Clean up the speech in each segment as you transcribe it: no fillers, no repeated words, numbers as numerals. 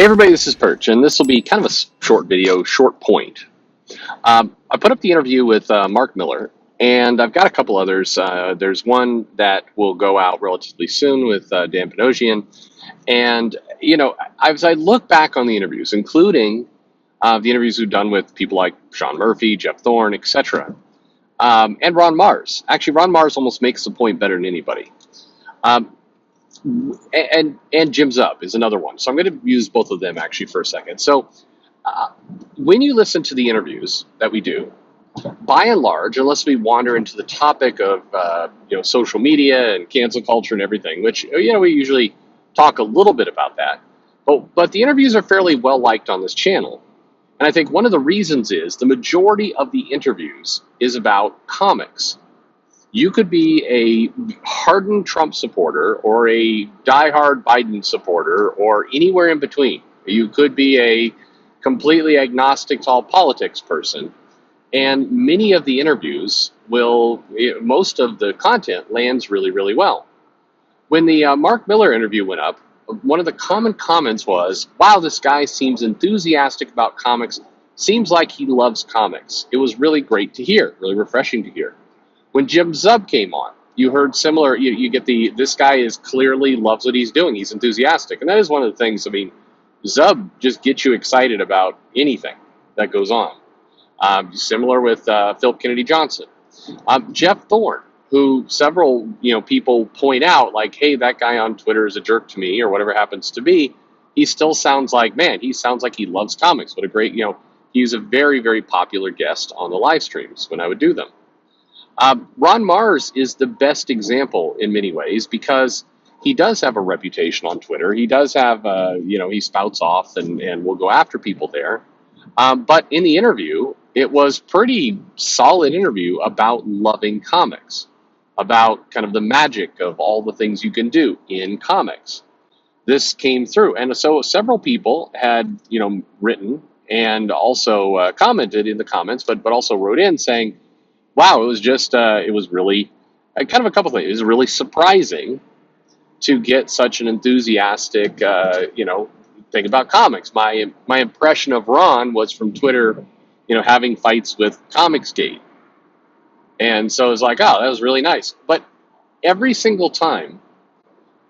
Hey everybody, this is Perch, and this will be kind of a short video, short point. I put up the interview with Mark Miller, and I've got a couple others. There's one that will go out relatively soon with Dan Panosian, and as I look back on the interviews, including the interviews we've done with people like Sean Murphy, Jeff Thorne, etc., and Ron Mars. Actually, Ron Mars almost makes the point better than anybody. Um, and Jim Zub is another one. So I'm going to use both of them actually for a second. So uh, when you listen to the interviews that we do, by and large, unless we wander into the topic of social media and cancel culture and everything, which we usually talk a little bit about that, but the interviews are fairly well liked on this channel. And I think one of the reasons is the majority of the interviews is about comics. You could be a hardened Trump supporter or a diehard Biden supporter or anywhere in between. You could be a completely agnostic to all politics person. And many of the interviews most of the content lands really, really well. When the Mark Miller interview went up, one of the common comments was, wow, this guy seems enthusiastic about comics. Seems like he loves comics. It was really great to hear, really refreshing to hear. When Jim Zub came on, you heard similar. You get this guy is clearly loves what he's doing. He's enthusiastic, and that is one of the things. I mean, Zub just gets you excited about anything that goes on. Similar with Philip Kennedy Johnson, Jeff Thorne, who several people point out like, hey, that guy on Twitter is a jerk to me or whatever happens to be. He still sounds like he sounds like he loves comics. What a great He's a very, very popular guest on the live streams when I would do them. Ron Mars is the best example in many ways because he does have a reputation on Twitter. He does have, he spouts off and will go after people there. But in the interview, it was pretty solid interview about loving comics, about kind of the magic of all the things you can do in comics. This came through. And so several people had, written and also commented in the comments, but also wrote in saying, wow, it was just, it was really kind of a couple things. It was really surprising to get such an enthusiastic, thing about comics. My impression of Ron was from Twitter, having fights with Comicsgate. And so it was like, oh, that was really nice. But every single time,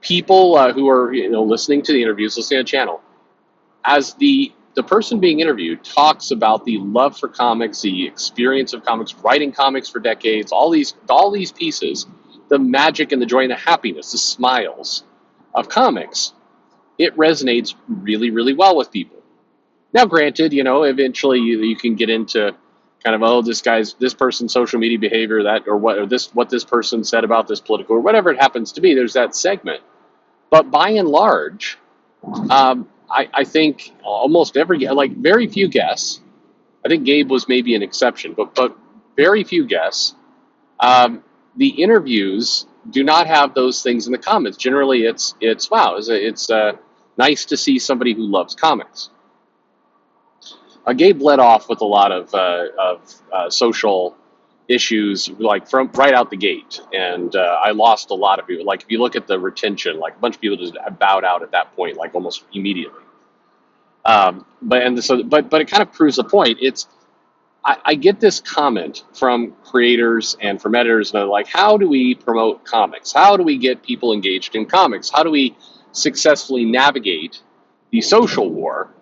people who are, listening to the interviews, listening to the channel, as the person being interviewed talks about the love for comics, the experience of comics, writing comics for decades, all these pieces, the magic and the joy and the happiness, the smiles of comics, it resonates really, really well with people. Now, granted, eventually you can get into kind of, oh, this person's social media behavior, what this person said about this political or whatever it happens to be. There's that segment, but by and large, I think almost very few guests. I think Gabe was maybe an exception, but very few guests. The interviews do not have those things in the comments. Generally, it's wow, it's nice to see somebody who loves comics. Gabe led off with a lot of social issues, like from right out the gate, and I lost a lot of people. Like if you look at the retention, like a bunch of people just bowed out at that point, like almost immediately. But it kind of proves the point. I get this comment from creators and from editors, and they're like, how do we promote comics? How do we get people engaged in comics? How do we successfully navigate the social war,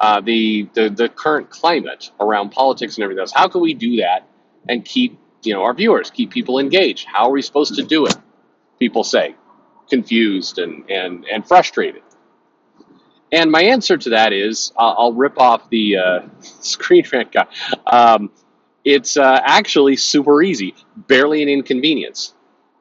the current climate around politics and everything else? How can we do that and keep our viewers, keep people engaged? How are we supposed to do it? People say, confused and frustrated. And my answer to that is, I'll rip off the Screen Rant guy. It's actually super easy, barely an inconvenience.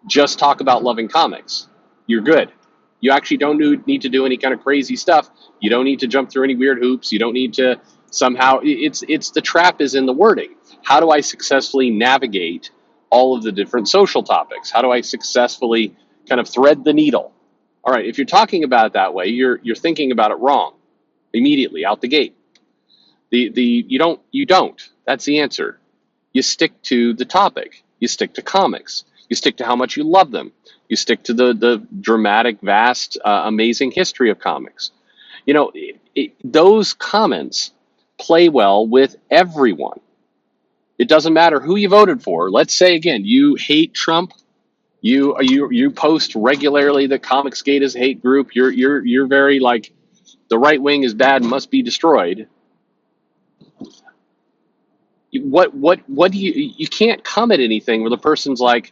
Just talk about loving comics. You're good. You actually don't need to do any kind of crazy stuff. You don't need to jump through any weird hoops. You don't need to somehow. It's the trap is in the wording. How do I successfully navigate all of the different social topics? How do I successfully kind of thread the needle? All right, if you're talking about it that way, you're thinking about it wrong immediately out the gate. You don't. That's the answer. You stick to the topic. You stick to comics. You stick to how much you love them. You stick to the dramatic, vast, amazing history of comics. Those comments play well with everyone. It doesn't matter who you voted for. Let's say again, you hate Trump. You post regularly that Comicsgate is a hate group. You're very like the right wing is bad and must be destroyed. What do you can't comment anything where the person's like,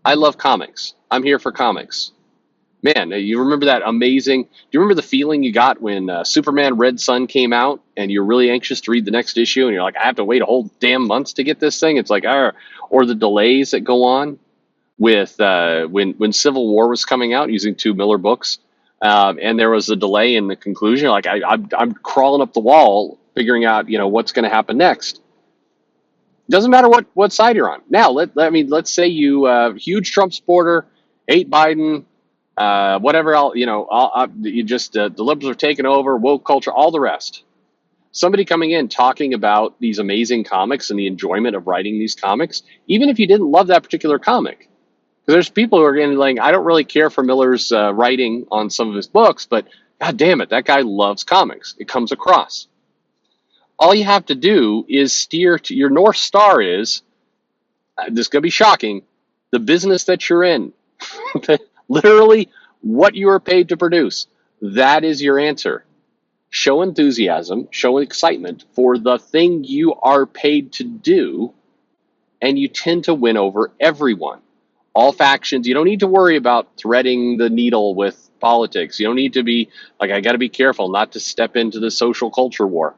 I love comics. I'm here for comics. Man, you remember that amazing? Do you remember the feeling you got when Superman Red Sun came out and you're really anxious to read the next issue and you're like, I have to wait a whole damn months to get this thing? It's like, or the delays that go on with when Civil War was coming out using two Miller books, and there was a delay in the conclusion. Like I'm crawling up the wall figuring out what's going to happen next. Doesn't matter what side you're on. Now let's say you huge Trump supporter, hate Biden, whatever else, you just the liberals are taking over, woke culture, all the rest. Somebody coming in talking about these amazing comics and the enjoyment of writing these comics, even if you didn't love that particular comic. Because there's people who are getting like, I don't really care for Miller's writing on some of his books, but God damn it, that guy loves comics. It comes across. All you have to do is steer to your North Star is, this is going to be shocking, the business that you're in. Literally what you are paid to produce. That is your answer. Show enthusiasm, show excitement for the thing you are paid to do, and you tend to win over everyone. All factions. You don't need to worry about threading the needle with politics. You don't need to be like, I got to be careful not to step into the social culture war.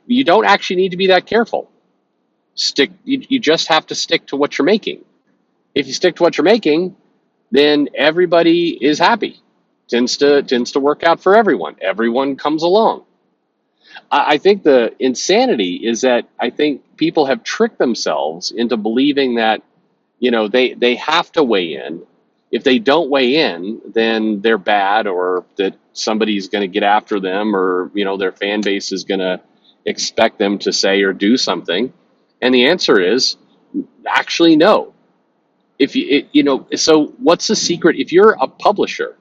You don't actually need to be that careful. You just have to stick to what you're making. If you stick to what you're making, then everybody is happy. Tends to work out for everyone. Everyone comes along. I think the insanity is that I think people have tricked themselves into believing that they have to weigh in. If they don't weigh in, then they're bad, or that somebody's going to get after them, or their fan base is going to expect them to say or do something. And the answer is actually no. So what's the secret? If you're a publisher,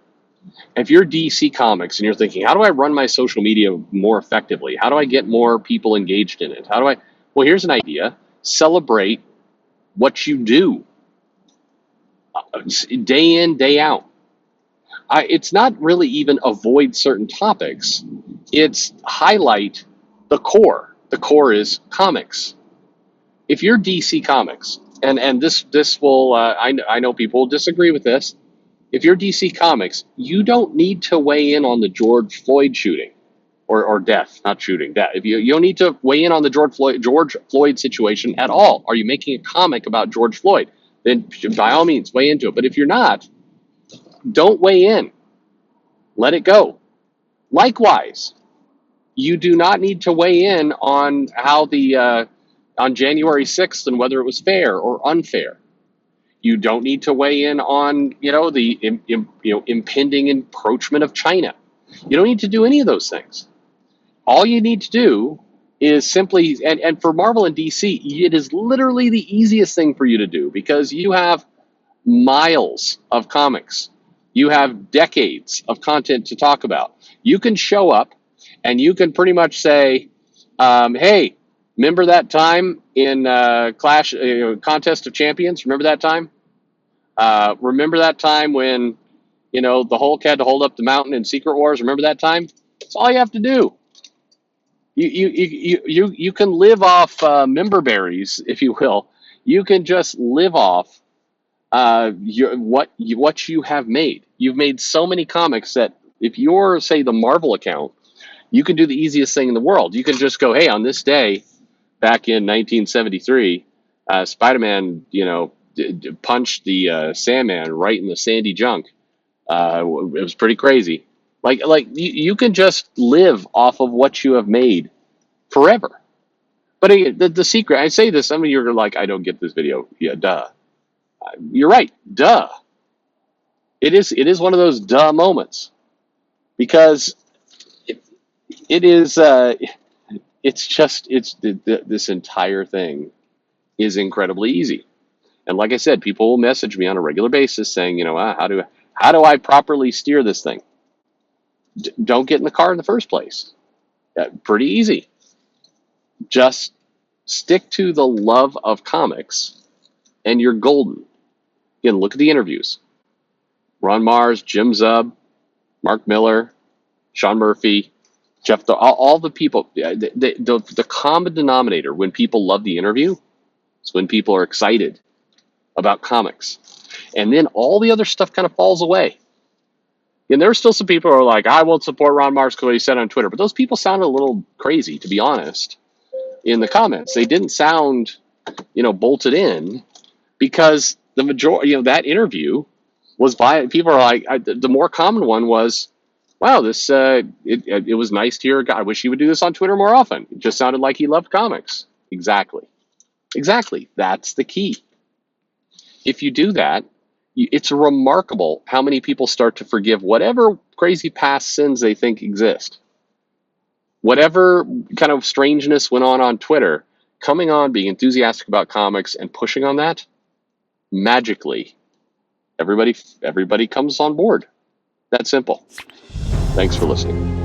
if you're DC Comics and you're thinking, how do I run my social media more effectively? How do I get more people engaged in it? Well, here's an idea. Celebrate what you do day in, day out. It's not really even avoid certain topics. It's highlight the core. The core is comics. If you're DC Comics, and this will, I know people will disagree with this. If you're DC Comics, you don't need to weigh in on the George Floyd shooting, or death, not shooting, death. If you don't need to weigh in on the George Floyd situation at all. Are you making a comic about George Floyd? Then by all means weigh into it. But if you're not, don't weigh in. Let it go. Likewise, you do not need to weigh in on how on January 6th and whether it was fair or unfair. You don't need to weigh in on the impending encroachment of China. You don't need to do any of those things. All you need to do is simply, and for Marvel and DC, it is literally the easiest thing for you to do because you have miles of comics. You have decades of content to talk about. You can show up and you can pretty much say, hey, remember that time in Contest of Champions? Remember that time? Remember that time when, the Hulk had to hold up the mountain in Secret Wars? Remember that time? That's all you have to do. You can live off member berries, if you will. You can just live off what you have made. You've made so many comics that if you're, say, the Marvel account, you can do the easiest thing in the world. You can just go, hey, on this day, back in 1973, Spider-Man, punched the Sandman right in the sandy junk. It was pretty crazy. Like you can just live off of what you have made forever. But the secret, I say this, some of you are like, I don't get this video. Yeah, duh. You're right. Duh. It is one of those duh moments because it is. This entire thing is incredibly easy. And like I said, people will message me on a regular basis saying, how do I properly steer this thing? don't get in the car in the first place. Pretty easy. Just stick to the love of comics and you're golden. Again, look at the interviews. Ron Mars, Jim Zub, Mark Miller, Sean Murphy, all the people. The common denominator when people love the interview is when people are excited about comics. And then all the other stuff kind of falls away. And there are still some people who are like, I won't support Ron Mars because what he said on Twitter. But those people sounded a little crazy, to be honest, in the comments. They didn't sound, bolted in because the majority, that interview was by people are like, the more common one was, wow, it was nice to hear a guy. I wish he would do this on Twitter more often. It just sounded like he loved comics. Exactly. That's the key. If you do that, it's remarkable how many people start to forgive whatever crazy past sins they think exist. Whatever kind of strangeness went on Twitter, coming on, being enthusiastic about comics and pushing on that, magically, everybody comes on board. That simple. Thanks for listening.